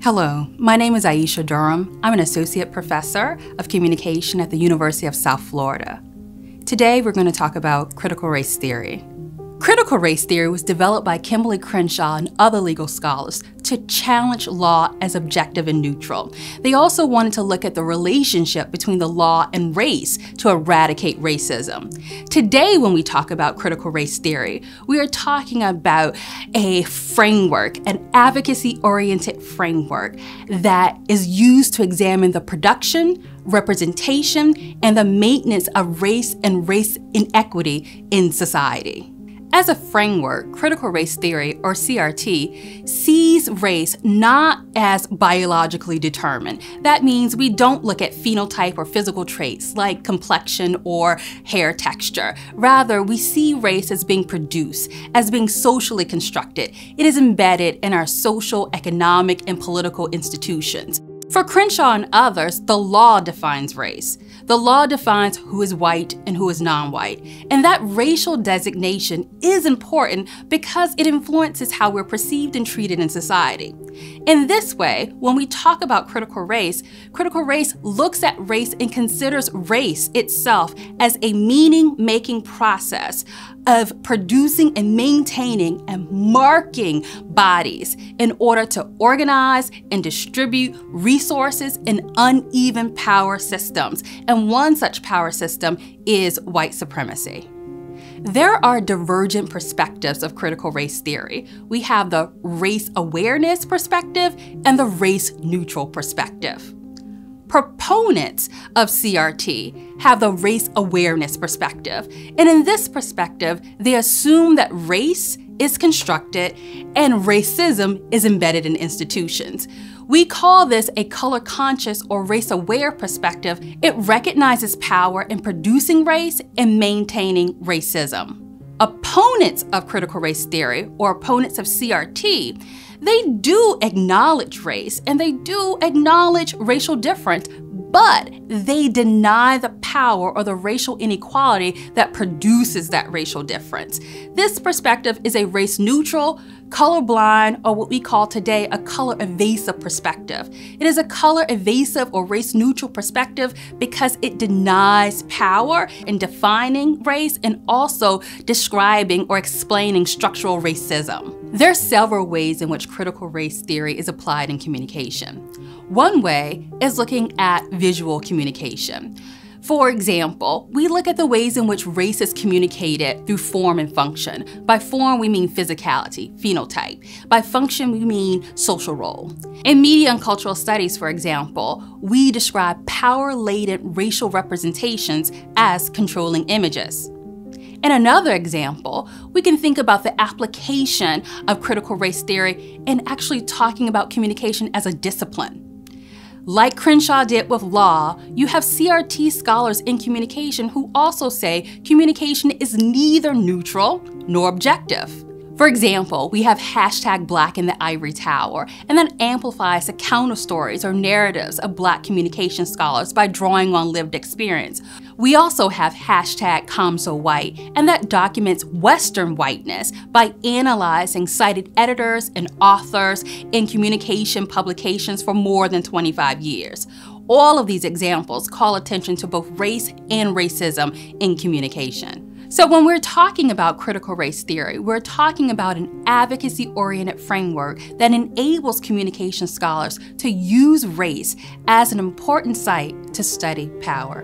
Hello, my name is Aisha Durham. I'm an associate professor of communication at the University of South Florida. Today, we're going to talk about critical race theory. Critical race theory was developed by Kimberly Crenshaw and other legal scholars to challenge law as objective and neutral. They also wanted to look at the relationship between the law and race to eradicate racism. Today, when we talk about critical race theory, we are talking about a framework, an advocacy-oriented framework that is used to examine the production, representation, and the maintenance of race and race inequity in society. As a framework, critical race theory, or CRT, sees race not as biologically determined. That means we don't look at phenotype or physical traits like complexion or hair texture. Rather, we see race as being produced, as being socially constructed. It is embedded in our social, economic, and political institutions. For Crenshaw and others, the law defines race. The law defines who is white and who is non-white. And that racial designation is important because it influences how we're perceived and treated in society. In this way, when we talk about critical race looks at race and considers race itself as a meaning-making process of producing and maintaining and marking bodies in order to organize and distribute resources in uneven power systems. And one such power system is white supremacy. There are divergent perspectives of critical race theory. We have the race awareness perspective and the race neutral perspective. Proponents of CRT have the race awareness perspective. And in this perspective, they assume that race is constructed and racism is embedded in institutions. We call this a color-conscious or race-aware perspective. It recognizes power in producing race and maintaining racism. Opponents of critical race theory, or opponents of CRT, they do acknowledge race and they do acknowledge racial difference, but they deny the power or the racial inequality that produces that racial difference. This perspective is a race-neutral, colorblind, or what we call today a color-evasive perspective. It is a color-evasive or race-neutral perspective because it denies power in defining race and also describing or explaining structural racism. There are several ways in which critical race theory is applied in communication. One way is looking at visual communication. For example, we look at the ways in which race is communicated through form and function. By form, we mean physicality, phenotype. By function, we mean social role. In media and cultural studies, for example, we describe power-laden racial representations as controlling images. In another example, we can think about the application of critical race theory and actually talking about communication as a discipline. Like Crenshaw did with law, you have CRT scholars in communication who also say communication is neither neutral nor objective. For example, we have #Black in the Ivory Tower, and that amplifies the counter stories or narratives of Black communication scholars by drawing on lived experience. We also have #ComSoWhite, and that documents Western whiteness by analyzing cited editors and authors in communication publications for more than 25 years. All of these examples call attention to both race and racism in communication. So when we're talking about critical race theory, we're talking about an advocacy-oriented framework that enables communication scholars to use race as an important site to study power.